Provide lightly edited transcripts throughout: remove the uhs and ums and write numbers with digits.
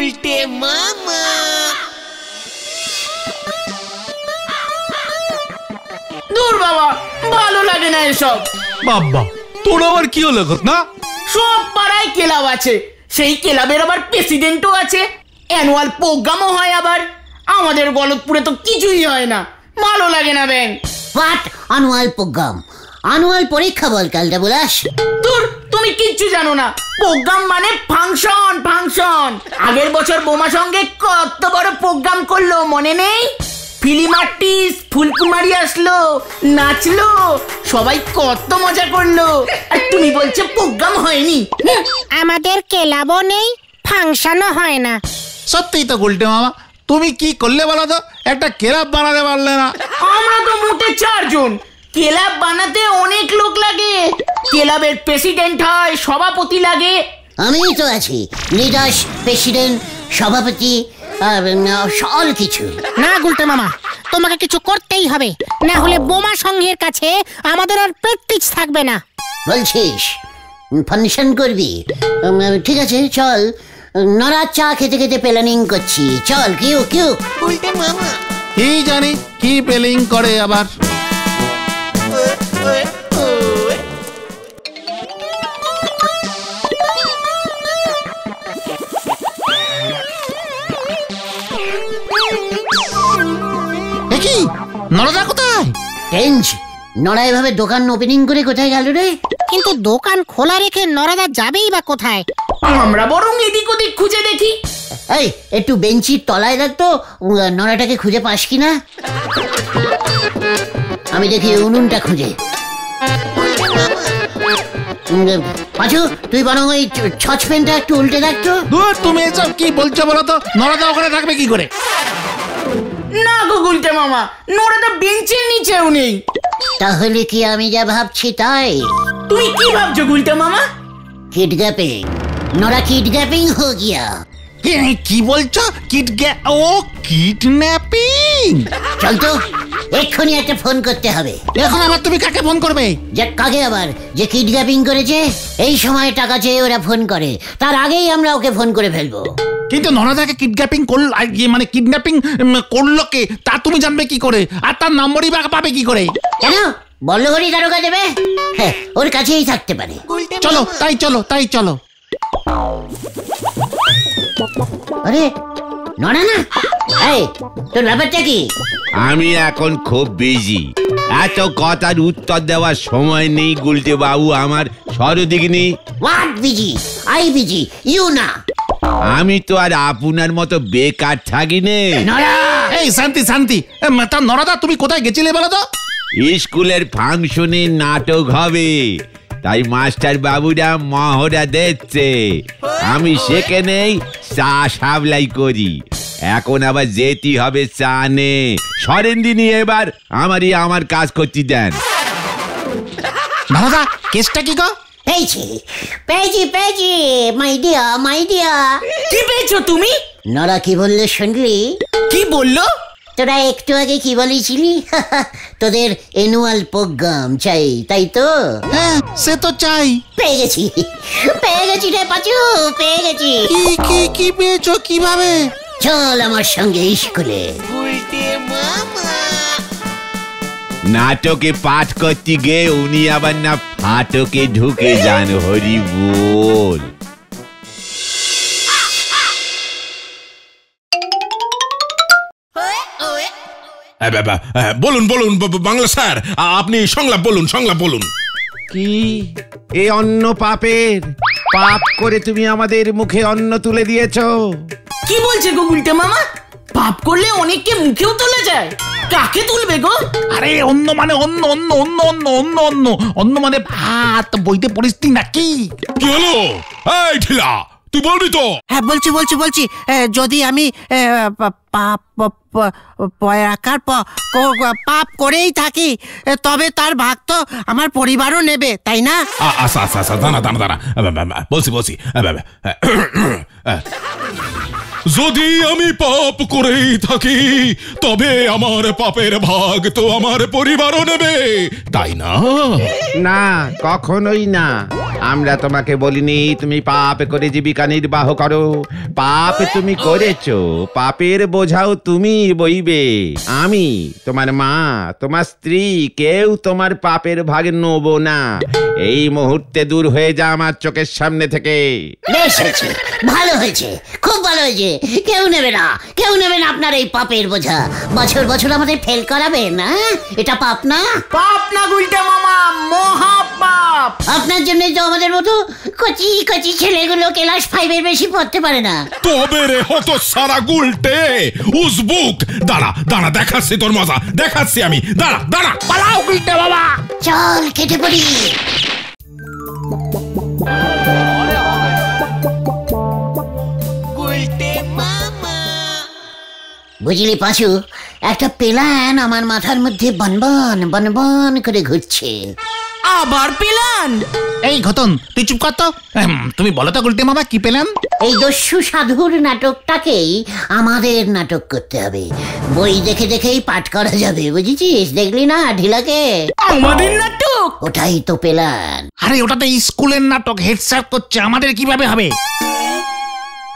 উল্টে মামা। দূর বাবা, ভালো লাগে না এসব। বাবা তোর আবার কি হলো না? সব পাড়ায় ক্লাব আছে, সেই ক্লাবের আবার প্রেসিডেন্টও আছে, অ্যানুয়াল প্রোগ্রামও হয় আবার। আমাদের গলতপুরে তো কিছুই হয় না, ভালো লাগে না ব্যাং। What annual program? অ্যানুয়াল পরীক্ষা বল কালটা বলাস। দূর, তুমি কিচ্ছু জানো না। প্রোগ্রাম মানে ফাংশন, ফাংশন। আগের বছর বোমা সঙ্গে কত বড় প্রোগ্রাম করলো মনে নেই? ফিল্ম আর্টিস্ট ফুলকুমারি আসলো, নাচলো, সবাই কত মজা করলো। আর তুমি বলছো প্রোগ্রাম হয়নি? আমাদের ক্লাবও নেই, ফাংশনও হয় না। সত্যিই তো গুলটে মামা, তুমি কি করলে বলো তো? একটা ক্লাব বানাতে পারলে না? আমরা তো মোটে 4 জন। ক্লাব বানাতে অনেক লোক লাগে। ক্লাবের প্রেসিডেন্ট হয়, সভাপতি লাগে। আমি তো আছি, লিডার, প্রেসিডেন্ট, সভাপতি, সব কিছু। না গুলটে মামা, তোমাকে কিছু করতেই হবে, না হলে বোমা সংঘের কাছে আমাদের আর প্র্যাকটিস থাকবে না। বলছিস ফাংশন করবি? ঠিক আছে চল, নড়ার চা খেতে খেতে প্ল্যানিং করছি। চল কিউ কিউ। উল্টে মামা। কি জানি কি পেলিং করে আবার। কি নড়া কোথায়? টেন্স নড়া এভাবে দোকান ওপেনিং করে কোথায় গেল রে? কিন্তু দোকান খোলা রেখে নরাদা যাবেই বা কোথায়? আমরা বরং এদিক ওদিক খুঁজে দেখি। এই একটু বেঞ্চির তলায় রাখতো, নড়াটাকে খুঁজে পাস কিনা। আমি দেখি উনুনটা খুঁজে। পাঁচু তুই বরং ওই সসপ্যানটা একটু উল্টে রাখতো। দূর, তুমি এসব কি বলছো বলো তো? নড়াদা ওখানে থাকবে কি করে? না গো গুলটে মামা, নোরাটা বেঞ্চের নিচেও নেই। তাহলে কি আমি যা ভাবছি তাই? তুমি কি ভাবছো গুলটে মামা? কিডন্যাপিং, নড়া কিডন্যাপিং হো গিয়া। কি বলছো? কিডন্যাপিং? চল তো, এক্ষুনি একটা ফোন করতে হবে। এখন আবার তুমি কাকে ফোন করবে? যে কাকে আবার? যে কিডন্যাপিং করেছে। এই সময় টাকা চেয়ে ওরা ফোন করে, তার আগেই আমরা ওকে ফোন করে ফেলবো। কিন্তু নরাদাকে কিডন্যাপিং করল, মানে কিডন্যাপিং করলো কে তা তুমি জানবে কি করে? আর তার নম্বরই বা পাবে কি করে? কেন বল্লভরি দারোগা দেবে? হ্যাঁ, ওর কাছেই থাকতে পারে। চলো তাই চলো, তাই চলো। আরে নড়া না, এই তোর ব্যাপারটা কি? আমি এখন খুব বিজি, এত কথার উত্তর দেওয়ার সময় নেই গুলটে বাবু আমার। সরদিগনি। What busy? I busy, you না। আমি তো আর আপনার মতো বেকার থাকি নে। নড়া, এই শান্তি শান্তি, তা নরাদা তুমি কোথায় গেছিলে বলো তো? স্কুলের ফাংশনে নাটক হবে, তাই মাস্টার বাবুরা মহড়া দিচ্ছে, আমি সেখানেই চা সাপ্লাই করি। এখন আবার যেতে হবে চা নে। সরেন্দিনী এবার আমার কাজ করতে দেন। নরাদা কেসটা কি গো? পেয়েছি পেয়েছি পেয়েছি, মাই ডিয়া মাই ডিয়া। কি পেয়েছো তুমি? নড়া কি বললে শুনলি? কি বললো? তোরা একটু আগে কি বলেছিলি? তোদের অ্যানুয়াল প্রোগ্রাম চাই, তাই তো? হ্যাঁ সে তো চাই। পেয়ে গেছি, পেয়ে গেছি রে পাচু, পেয়ে গেছি। কি কি কি পেয়েছো কিভাবে? চল আমার সঙ্গে স্কুলে। উল্টে মামা। নাটকে পাঠ করতে গিয়ে উনি আবার না ফাটকে ঢুকে যান। হরি বল। বলুন বলুন বাংলা স্যার, আপনি সংলাপ বলুন, সংলাপ বলুন। কি এ অন্ন পাপের? পাপ করে তুমি আমাদের মুখে অন্ন তুলে দিয়েছো। কি বলছে গো গুলটে মামা? পাপ করলে অনেককে মুখেও তোলা যায়? কাকে তুলবে গো? আরে অন্ন মানে অন্ন, অন্ন অন্ন অন্ন অন্ন অন্ন অন্ন মানে ভাত। বইতে পরিস্থিতি নাকি? কি হলো? এই ঢিলা, তুই বলবি তো? হ্যাঁ বলছি বলছি বলছি। যদি আমি পাপ করেই থাকি, তবে তার ভাগ তো আমার পরিবারও নেবে, তাই না? আচ্ছা আচ্ছা আচ্ছা, দাঁড়া দাঁড়া দাঁড়া, বলছি বলছি। যদি আমি পাপ করেই থাকি, তবে আমার পাপের ভাগ তো আমার পরিবারও নেবে, তাই না? না, কখনোই না। আমরা তোমাকে বলিনি তুমি পাপ করে জীবিকা নির্বাহ করো। পাপ তুমি করেছো, পাপের বোঝাও তুমি বইবে। আমি, তোমার মা, তোমার স্ত্রী, কেউ তোমার পাপের ভাগ নেব না। এই মুহূর্তে দূর হয়ে যা আমার চোখের সামনে থেকে। বেশ হয়েছে, ভালো হয়েছে, খুব ভালো হয়েছে। কেউ নেবে না, কেউ নেবে না আপনার এই পাপের বোঝা। বছর বছর আমাদের ফেল করাবে না, এটা পাপ না? পাপ না গুলটে মামা, মহা পাপ। আপনার জন্য তো আমাদের মতো কচি কচি ছেলেগুলো ক্লাস 5 এর বেশি পড়তে পারে না। তবে রে হত সারা গুলটে উজবুক। দাঁড়া দাঁড়া, দেখাচ্ছি তোর মজা, দেখাচ্ছি আমি। দাঁড়া দাঁড়া, পালাও গুলটে বাবা। চল কেটে পড়ি। বুঝলি পাঁচু, একটা প্ল্যান আমার মাথার মধ্যে বনবন বনবন করে ঘুরছে। আবার প্ল্যান? এই ঘটন, তুই চুপ কর তো। তুমি বলো তো গুলটে মামা, কি পেলেন? এই দস্যু সাধুর নাটকটাকেই আমাদের নাটক করতে হবে। বই দেখে দেখেই পাঠ করা যাবে, বুঝেছিস? দেখলি না ঢিলাকে? আমাদের নাটক? ওটাই তো প্ল্যান। আরে ওটা তো স্কুলের নাটক, হেড স্যার করছে, আমাদের কিভাবে হবে?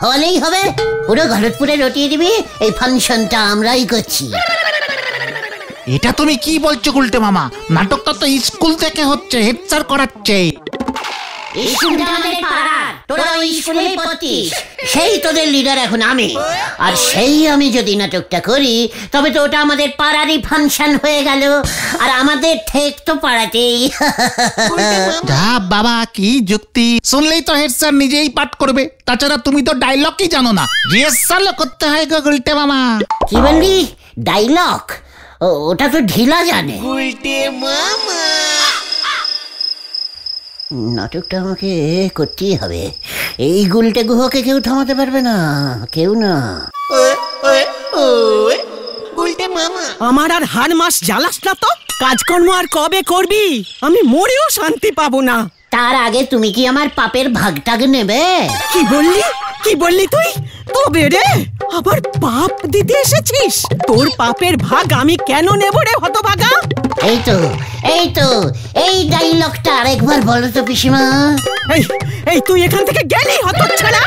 হলেই হবে, পুরো ঘরতপুরে রটিয়ে দিবি। এই ফাংশনটা আমরাই করছি। এটা তুমি কি বলছো গুলটে মামা? নাটকটা তো স্কুল থেকে হচ্ছে, হেড স্যার করাচ্ছে। স্কুলটা আমাদের পাড়ার, তোরা ওই স্কুলেই পড়তিস। সেই তোদের লিডার এখন আমি। আর সেই আমি যদি নাটকটা করি, তবে তো ওটা আমাদের পাড়ারই ফাংশন হয়ে গেল। আর আমাদের ঠেক তো পাড়াতেই। যা বাবা, কি যুক্তি! শুনলেই তো হেড স্যার নিজেই পাঠ করবে। তাছাড়া তুমি তো ডায়লগই জানো না, রিহার্সালও করতে হয় গো গুলটে মামা। কি বললি? ডায়লগ? ওটা তো ঢিলা জানে। নাটকটা আমাকে করতেই হবে। এই গুলটে গুহকে কেউ থামাতে পারবে না, কেউ না। আমার আর হার মাস জ্বালাস না তো। কাজকর্ম আর কবে করবি? আমি মরেও শান্তি পাবো না। তার আগে তুমি কি আমার পাপের ভাগটাগ নেবে? কি বললি? কি বললি তুই? তবে রে, আবার পাপ দিতে এসেছিস? তোর পাপের ভাগ আমি কেন নেব রে হতভাগা? এই তো, এই তো, এই ডায়লগটা আরেকবার বলো তো পিসিমা। এই এই তুই এখান থেকে গেলি হতচ্ছাড়া।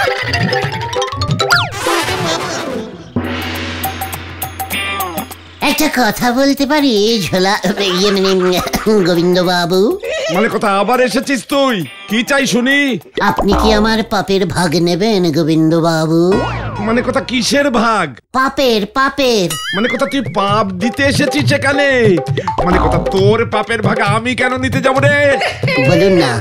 একটা কথা বলতে পারি ঝোলা, ইয়ে মানে গোবিন্দ বাবু? মানে কথা আবার এসেছিস তুই? কি চাই শুনি? আপনি কি আমার পাপের ভাগ নেবেন গোবিন্দ বাবু? মানে কথা কিসের ভাগ? পাপের, পাপের। মানে কথা তুই পাপ দিতে এসেছিস সেখানে? মানে কথা তোর পাপের ভাগ আমি কেন নিতে যাবো রে? বলুন না,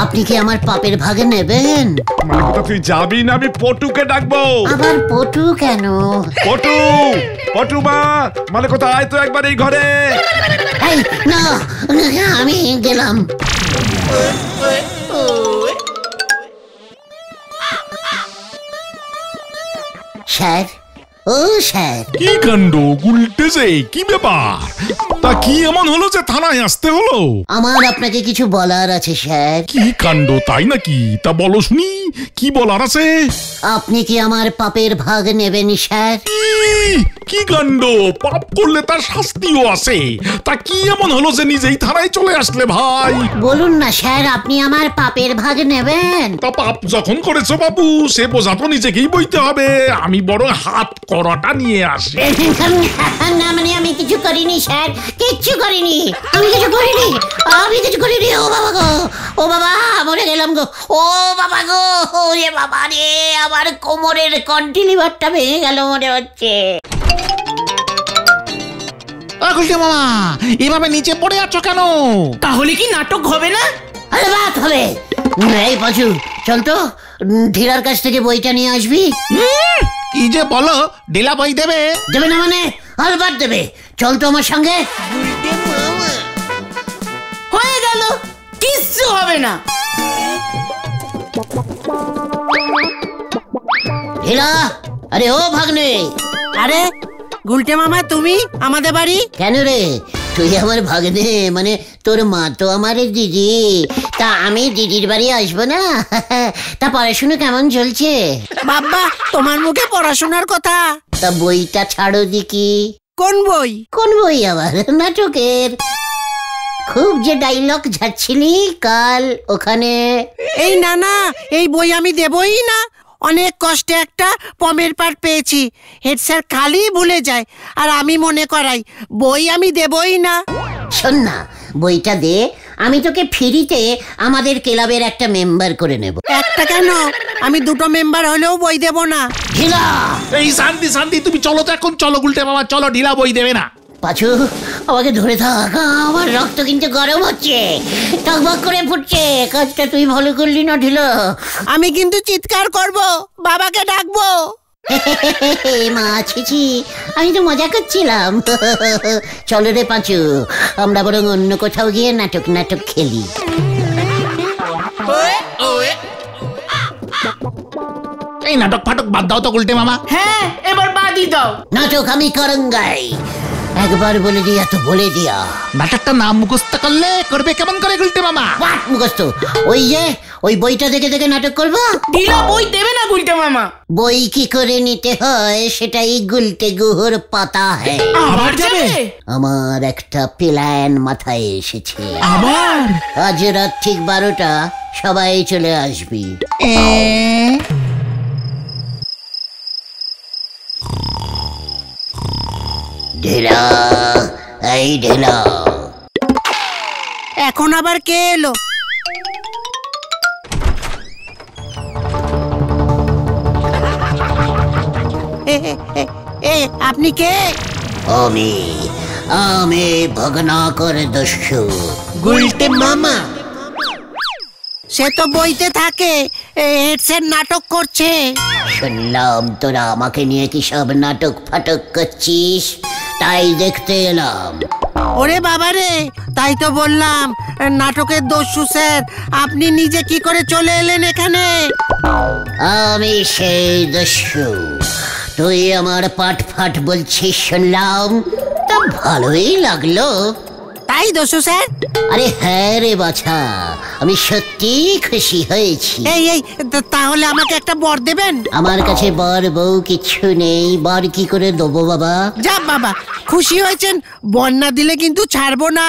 আপনি কি আমার পাপের ভাগ নেবেন? মানে কথা তুই যাবি না, আমি পটুকে ডাকবো। আবার পটু কেন? পটু, পটু মা, মানে কথা আয় তো একবার এই ঘরে। এই না, আমি গেলাম। স্যার, ও স্যার। কি কাণ্ড গুলটে যে, কি ব্যাপার? তা কি এমন হলো যে থানায় আসতে হলো? আমার আপনাকে কিছু বলার আছে স্যার। কি কাণ্ড, তাই নাকি? তা বলো শুনি, কি বলার আছে? আপনি কি আমার পাপের ভাগ নেবেন স্যার? কি কাণ্ড! পাপ করলে তার শাস্তিও আছে। তা কি এমন হলো যে নিজেই থানায় চলে আসলে ভাই? বলুন না স্যার, আপনি আমার পাপের ভাগ নেবেন? তা পাপ যখন করেছো বাবু, সে বোঝা তো নিজেকেই বইতে হবে। আমি বড় হাত করাটা নিয়ে আসি। না মানে আমি কিছু করিনি স্যার, কিচ্ছু করিনি। আমি কিছু করিনি, আমি কিছু করিনি। ও বাবা গো, ও বাবা, মরে গেলাম গো। ও বাবা গো, ওরে বাবা রে, আমার কোমরের কন্টিলিভারটা ভেঙে গেল মনে হচ্ছে। গুলটে মামা, এভাবে নিচে পড়ে আছো কেন? তাহলে কি নাটক হবে না? আরে বাত হবে। এই পাঁচু, চল তো ঢিলার কাছ থেকে বইটা নিয়ে আসবি। কি যে বলো, ঢিলা বই দেবে? দেবে না মানে? আলবাত দেবে। চল তো আমার সঙ্গে। হয়ে গেল, কিচ্ছু হবে না। ঢিলা, আরে ও ভাগ্নে। আরে গুলটে মামা, তুমি আমাদের বাড়ি? কেন রে? তুই আমার ভাগ্নে, মানে তোর মা তো আমার দিদি। তা আমি দিদির বাড়ি আসবো না? তা পড়াশুনো কেমন চলছে? বাবা, তোমার মুখে পড়াশোনার কথা। তা বইটা ছাড়ো দেখি। কোন বই? কোন বই আবার? নাটকের। খুব যে ডায়লগ ঝাড়ছিলি কাল ওখানে। এই না না, এই বই আমি দেবই না। অনেক কষ্টে একটা পমের পাঠ পেয়েছি, হেড স্যার খালি ভুলে যায় আর আমি মনে করাই বই আমি দেবই না। শোন না, বইটা দে, আমি তোকে ফ্রিতে আমাদের ক্লাবের একটা মেম্বার করে নেব। একটা কেন, আমি 2টো মেম্বার হলেও বই দেব না। ঢিলা এই শান্তি শান্তি, তুমি চলো তো এখন, চলো গুলটে মামা, চলো, ঢিলা বই দেবে না। পাঁচু, আমাকে ধরে থাক, আমার রক্ত কিন্তু গরম হচ্ছে, টকবক করে ফুটছে। কাজটা তুই ভালো করলি না ঢিলা। আমি কিন্তু চিৎকার করব, বাবাকে ডাকবো। মা ছিছি, আমি তো মজা করছিলাম। চলো রে পাঁচু, আমরা বরং অন্য কোথাও গিয়ে নাটক খেলি। এই নাটক ফাটক বাদ দাও তো গুলটে মামা। হ্যাঁ, এবার বাদই দাও। নাটক আমি করঙ্গাই, একবার বলে দিয়া তো বলে দিয়া। নাটকটা নাম মুখস্থ করলে করবে কেমন করে গুলটে মামা? বাট মুখস্থ, ওই যে ওই বইটা দেখে দেখে নাটক করবো। ঢিলা বই দেবে না গুলটে মামা। বই কি করে নিতে হয় সেটাই গুলটে গুহর পাতা হ্যাঁ। আবার যাবে? আমার একটা প্ল্যান মাথায় এসেছে। আবার? আজ রাত ঠিক 12টা সবাই চলে আসবি। ঢেলা, এই ঢেলা। এখন আবার কে এলো? আপনি কে? আমি ভগ্নাকর দস্যু গুলটে মামা। সে তো বইতে থাকে, হেড স্যার নাটক করছে। শুনলাম তোরা আমাকে নিয়ে কি সব নাটক ফাটক করছিস, তাই দেখতে এলাম। ওরে বাবা রে, তাই তো বললাম নাটকের দস্যু স্যার, আপনি নিজে কি করে চলে এলেন এখানে? আমি সেই দস্যু, তুই আমার পাট ফাট বলছিস শুনলাম, তা ভালোই লাগলো। তাই দস্যু স্যার? আরে হ্যাঁ রে বাছা, আমি সত্যি খুশি হয়েছি। এই তাহলে আমাকে একটা বর দেবেন? আমার কাছে বর বউ কিছু নেই, বর কি করে দেবো বাবা? যা বাবা, খুশি হয়েছেন, বর না দিলে কিন্তু ছাড়বো না।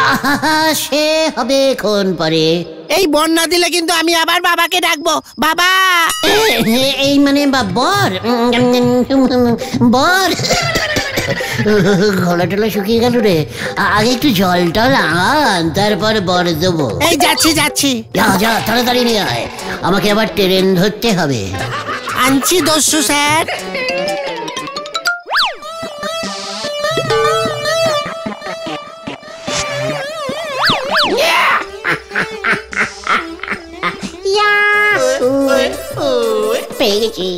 আহা, সে হবে কোন পরে। এই বর না দিলে কিন্তু আমি আবার বাবাকে ডাকবো, বাবা। এই মানে বর বর। গলা টলা শুকিয়ে গেল রে, আগে একটু জল টল আন, তারপর বর দেবো। এই যাচ্ছি। যা তাড়াতাড়ি নিয়ে আয়, আমাকে আবার ট্রেন ধরতে হবে। আনছি দস্যু স্যার। পেয়ে গেছি।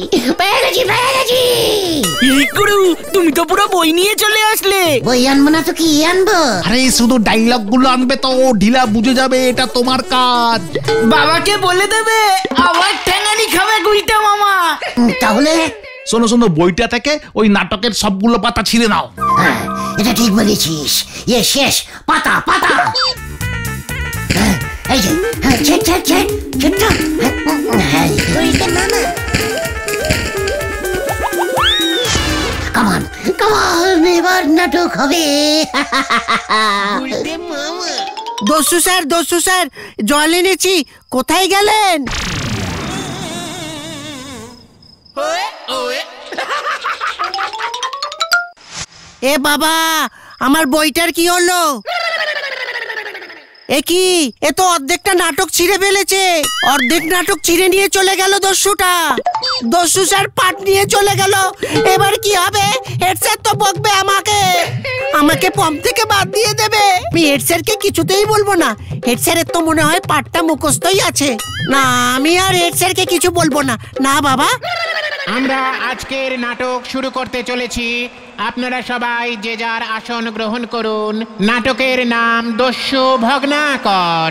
তুমি তো পুরো বই নিয়ে চলে আসলে। বই আনবো না তো কি আনবো? আরে শুধু ডায়লগ গুলো আনবে তো, ঢিলা বুঝে যাবে এটা তোমার কাজ। বাবাকে বলে দেবে আবার ঠ্যাঙানি খাবে গুলটে মামা। তাহলে শোনো বইটা থেকে ওই নাটকের সবগুলো পাতা ছিঁড়ে নাও। হ্যাঁ, এটা ঠিক বলেছিস। শেষ পাতা। এই যে কামান এবার নাটক হবে। দস্যু স্যার জল এনেছি, কোথায় গেলেন? এ বাবা, আমার বইটার কি হলো? এ কি, এ তো অর্ধেকটা নাটক ছিঁড়ে ফেলেছে। অর্ধেক নাটক ছিঁড়ে নিয়ে চলে গেল দস্যুটা। দস্যু স্যার পাঠ নিয়ে চলে গেল, এবার কি হবে? হেড স্যার তো বকবে আমাকে পম থেকে বাদ দিয়ে দেবে। আমি হেড স্যারকে কিছুতেই বলবো না, হেড স্যারের তো মনে হয় পাঠটা মুখস্থই আছে। না, আমি আর হেড স্যারকে কিছু বলবো না। না বাবা, আমরা আজকের নাটক শুরু করতে চলেছি। আপনারা সবাই যে যার আসন গ্রহণ করুন। নাটকের নাম দস্যু ভগ্নাকর।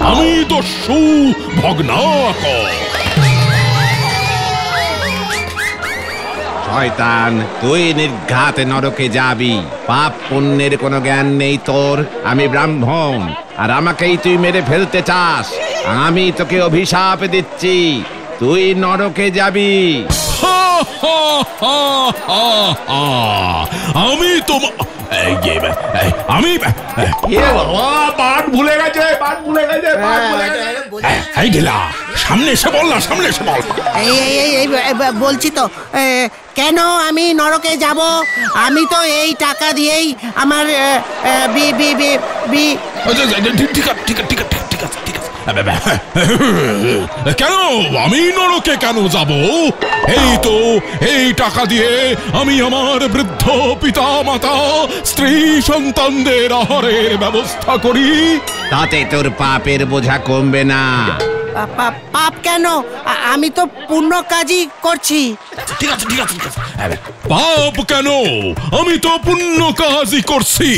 আমি দস্যু ভগ্নাকর। শয়তান, তুই নির্ঘাত নরকে যাবি। পাপ পুণ্যের কোনো জ্ঞান নেই তোর। আমি ব্রাহ্মণ, আর আমাকেই তুই মেরে ফেলতে চাস। আমি তোকে অভিশাপ দিচ্ছি, তুই নরকে যাবি। আমি আমি বাবা পাঠ ভুলে গেছে, পাঠ ভুলে গেছে, পাঠ ভুলে গেছে। এই ঢিলা, সামনে এসে বল না, সামনে এসে বল। এই বলছি তো, কেন আমি নরকে যাব? আমি তো এই টাকা দিয়েই আমার ঠিক আছে, ঠিক আছে, ঠিক আছে, ঠিক আছে, ঠিক আছে। কেন আমি নরকে কেন যাব? এই তো এই টাকা দিয়ে আমি আমার বৃদ্ধ পিতা মাতা স্ত্রী সন্তানদের আহারের ব্যবস্থা করি। তাতে তোর পাপের বোঝা কমবে না। পাপ কেন? আমি তো পুণ্য কাজই করছি। ঠিক আছে, ঠিক আছে, ঠিক আছে। পাপ কেন? আমি তো পুণ্য কাজই করছি।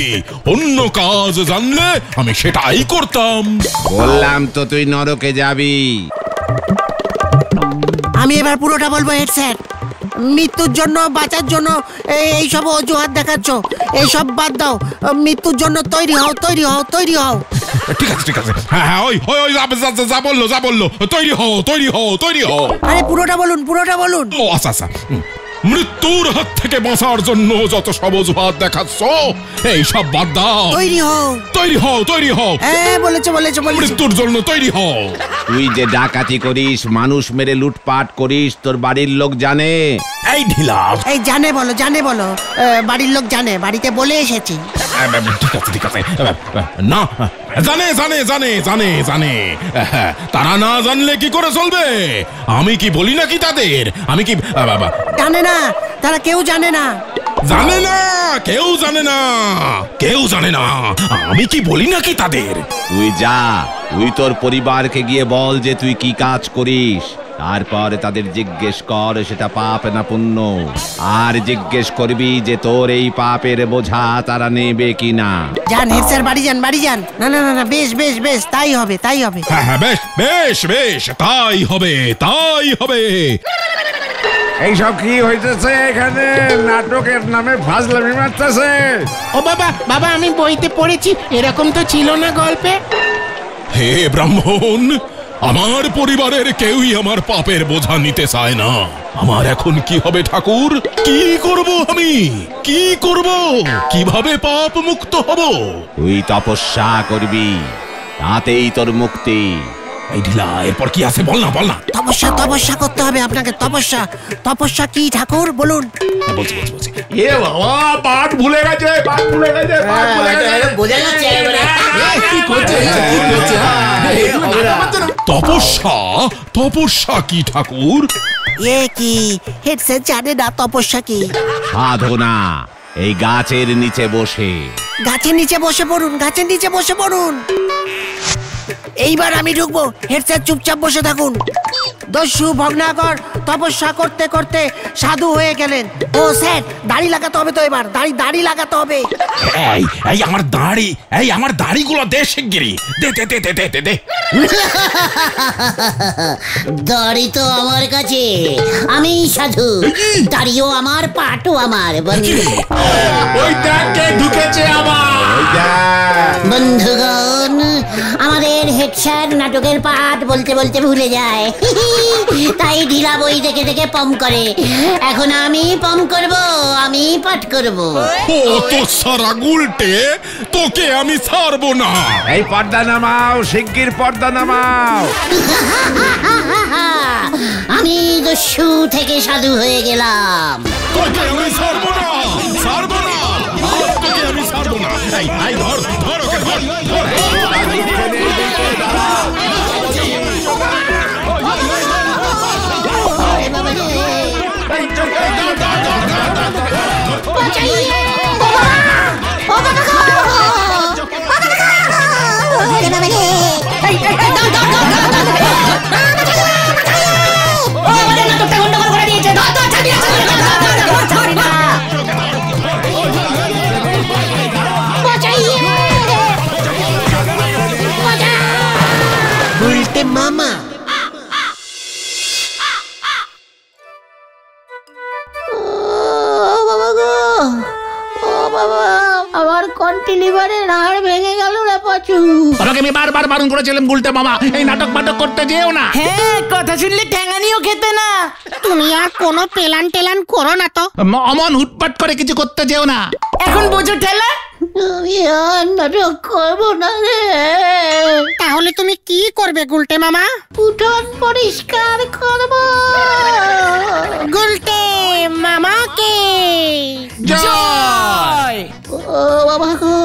অন্য কাজ জানলে আমি সেটাই করতাম। বললাম তো তুই নরকে যাবি। আমি এবার পুরোটা বলবো হেড স্যার। মৃত্যুর জন্য বাঁচার জন্য এইসব অজুহাত দেখাচ্ছ, এইসব বাদ দাও। মৃত্যুর জন্য তৈরি হও, তৈরি হও, তৈরি হও। ঠিক আছে, ঠিক আছে। হ্যাঁ, ওই যা বললো, যা বললো, তৈরি হও, তৈরি হও, তৈরি হও। আরে পুরোটা বলুন, পুরোটা বলুন। ও আচ্ছা, আচ্ছা। মৃত্যুর হাত থেকে বাঁচার জন্য যত সব অজুহাত দেখাচ্ছ, এই সব বাদ দাও। তৈরি হও, তৈরি হও, তৈরি হও। হ্যাঁ, বলেছো। মৃত্যুর জন্য তৈরি হও। তুই যে ডাকাতি করিস, মানুষ মেরে লুটপাট করিস, তোর বাড়ির লোক জানে? এই ঢিলা, এই জানে বলো। বাড়ির লোক জানে, বাড়িতে বলে এসেছি। ঠিক আছে, ঠিক আছে। না, জানে জানে জানে জানে জানে তারা না জানলে কি করে চলবে? আমি কি বলি নাকি তাদের? আমি কি জানে না? তারা কেউ জানে না। জানে না, কেউ জানে না, কেউ জানে না। আমি কি বলি নাকি তাদের? তুই যা, তুই তোর পরিবারকে গিয়ে বল যে তুই কি কাজ করিস। তারপর তাদের জিজ্ঞেস কর সেটা পাপ না পুণ্য। আর জিজ্ঞেস করবি যে তোর এই পাপের বোঝা তারা নেবে কিনা। যান হেড স্যার, বাড়ি যান, বাড়ি যান। না, বেশ বেশ বেশ, তাই হবে, তাই হবে। হ্যাঁ, বেশ বেশ বেশ, তাই হবে, তাই হবে। এইসব কি হইতেছে এখানে? নাটকের নামে ফাজলামি মারতেছে। ও বাবা, আমি বইতে পড়েছি, এরকম তো ছিল না গল্পে। হে ব্রাহ্মণ, আমার পরিবারের কেউই আমার পাপের বোঝা নিতে চায় না। আমার এখন কি হবে ঠাকুর? কি করব আমি? কি করব? কিভাবে পাপ মুক্ত হব? তুই তপস্যা করবি, তাতেই তোর মুক্তি। এই ঢিলা, এরপর কি আছে বল না, বল না। তপস্যা করতে হবে আপনাকে। তপস্যা কি ঠাকুর বলুন? বলছি। এ বাবা, পাঠ ভুলে গেছে, পাঠ ভুলে গেছে, পাঠ ভুলে গেছে। বোঝা যাচ্ছে কি করছে? তপস্যা কি ঠাকুর? এ কি হেড স্যার জানে না তপস্যা কি? সাধনা। এই গাছের নিচে বসে। গাছের নিচে বসে পড়ুন, গাছের নিচে বসে পড়ুন। এইবার আমি ঢুকবো, হেড স্যার চুপচাপ বসে থাকুন। দস্যু ভগ্নাকর তপস্যা করতে করতে সাধু হয়ে গেলেন। ও স্যার, দাড়ি লাগাতে হবে তো এবার, দাড়ি লাগাতে হবে। এই আমার দাড়িগুলো দে শিগগিরি, দে। দাড়ি তো আমার কাছে, আমি সাধু। দাড়িও আমার, পাটও আমার। ওই দেখে ঢুকেছে আবার। বন্ধুগণ, আমাদের হেড স্যার নাটকের পাঠ বলতে বলতে ভুলে যায়, তাই ঢিলা বই দেখে দেখে পম করে। এখন আমি পম করব, আমি পাঠ করব। ও তো সারা গুলটে, তোকে আমি ছাড়বো না। এই পর্দা নামাও, শিগগির পর্দা নামাও। আমি দস্যু থেকে সাধু হয়ে গেলাম। তোকে আমি ছাড়বো না, ছাড়বো না, তোকে আমি ছাড়বো না। এই ধর ওকে, ধর। আমি বারবার বারণ করেছিলাম গুলটে মামা এই নাটক মাটক করতে যেও না। হ্যাঁ, কথা শুনলে ঠ্যাঙানিও খেতে না। তুমি আর কোনো পেলান টেলান করো না তো। অমন হুটপাট করে কিছু করতে যেও না। এখন বোঝো ঠেলা। আমি আর নাটক করবো না রে। তাহলে তুমি কি করবে গুলটে মামা? উঠোন পরিষ্কার করবো। গুলটে মামাকে জয়। ও বাবা গো,